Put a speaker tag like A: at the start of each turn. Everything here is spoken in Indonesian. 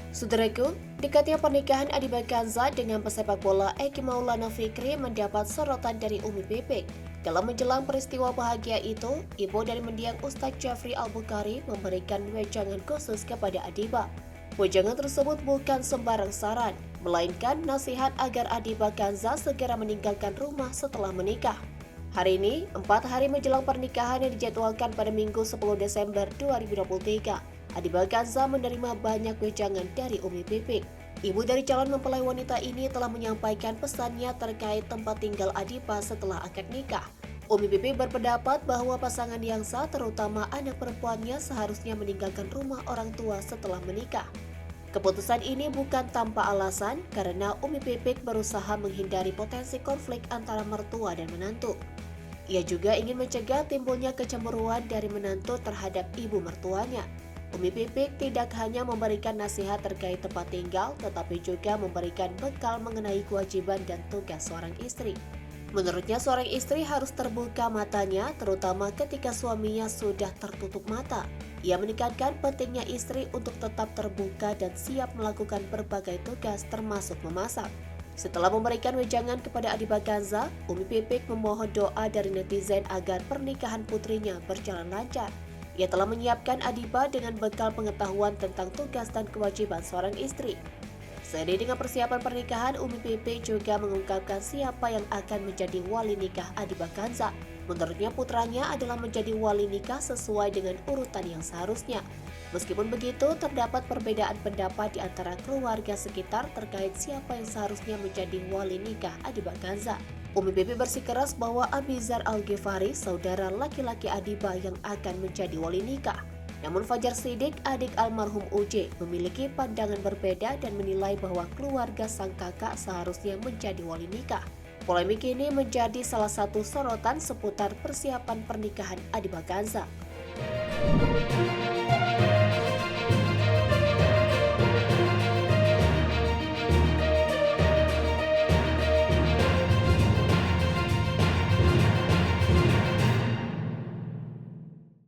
A: Saudaraku, dekatnya pernikahan Adiba Kanza dengan pesepak bola Eki Maulana Fikri mendapat sorotan dari Umi Pipik. Dalam menjelang peristiwa bahagia itu, ibu dari mendiang Ustadz Jafri Al-Bukhari memberikan wejangan khusus kepada Adiba. Wejangan tersebut bukan sembarang saran, melainkan nasihat agar Adiba Kanza segera meninggalkan rumah setelah menikah. Hari ini, 4 hari menjelang pernikahan yang dijadwalkan pada Minggu 10 Desember 2023, Adiba Kanza menerima banyak wejangan dari Umi Pipik. Ibu dari calon mempelai wanita ini telah menyampaikan pesannya terkait tempat tinggal Adiba setelah akad nikah. Umi Pipik berpendapat bahwa pasangan yang sah, terutama anak perempuannya, seharusnya meninggalkan rumah orang tua setelah menikah. Keputusan ini bukan tanpa alasan karena Umi Pipik berusaha menghindari potensi konflik antara mertua dan menantu. Ia juga ingin mencegah timbulnya kecemburuan dari menantu terhadap ibu mertuanya. Umi Pipik tidak hanya memberikan nasihat terkait tempat tinggal, tetapi juga memberikan bekal mengenai kewajiban dan tugas seorang istri. Menurutnya, seorang istri harus terbuka matanya, terutama ketika suaminya sudah tertutup mata. Ia menekankan pentingnya istri untuk tetap terbuka dan siap melakukan berbagai tugas termasuk memasak. Setelah memberikan wejangan kepada Adiba Kanza, Umi Pipik memohon doa dari netizen agar pernikahan putrinya berjalan lancar. Ia telah menyiapkan Adiba dengan bekal pengetahuan tentang tugas dan kewajiban seorang istri. Seiring dengan persiapan pernikahan, Umi Pipik juga mengungkapkan siapa yang akan menjadi wali nikah Adiba Kanza. Menurutnya, putranya adalah menjadi wali nikah sesuai dengan urutan yang seharusnya. Meskipun begitu, terdapat perbedaan pendapat di antara keluarga sekitar terkait siapa yang seharusnya menjadi wali nikah Adiba Kanza. Umi Pipik bersikeras bahwa Abizar Al-Ghifari, saudara laki-laki Adiba, yang akan menjadi wali nikah. Namun Fajar Siddiq, adik almarhum UJ, memiliki pandangan berbeda dan menilai bahwa keluarga sang kakak seharusnya menjadi wali nikah. Polemik ini menjadi salah satu sorotan seputar persiapan pernikahan Adiba Kanza.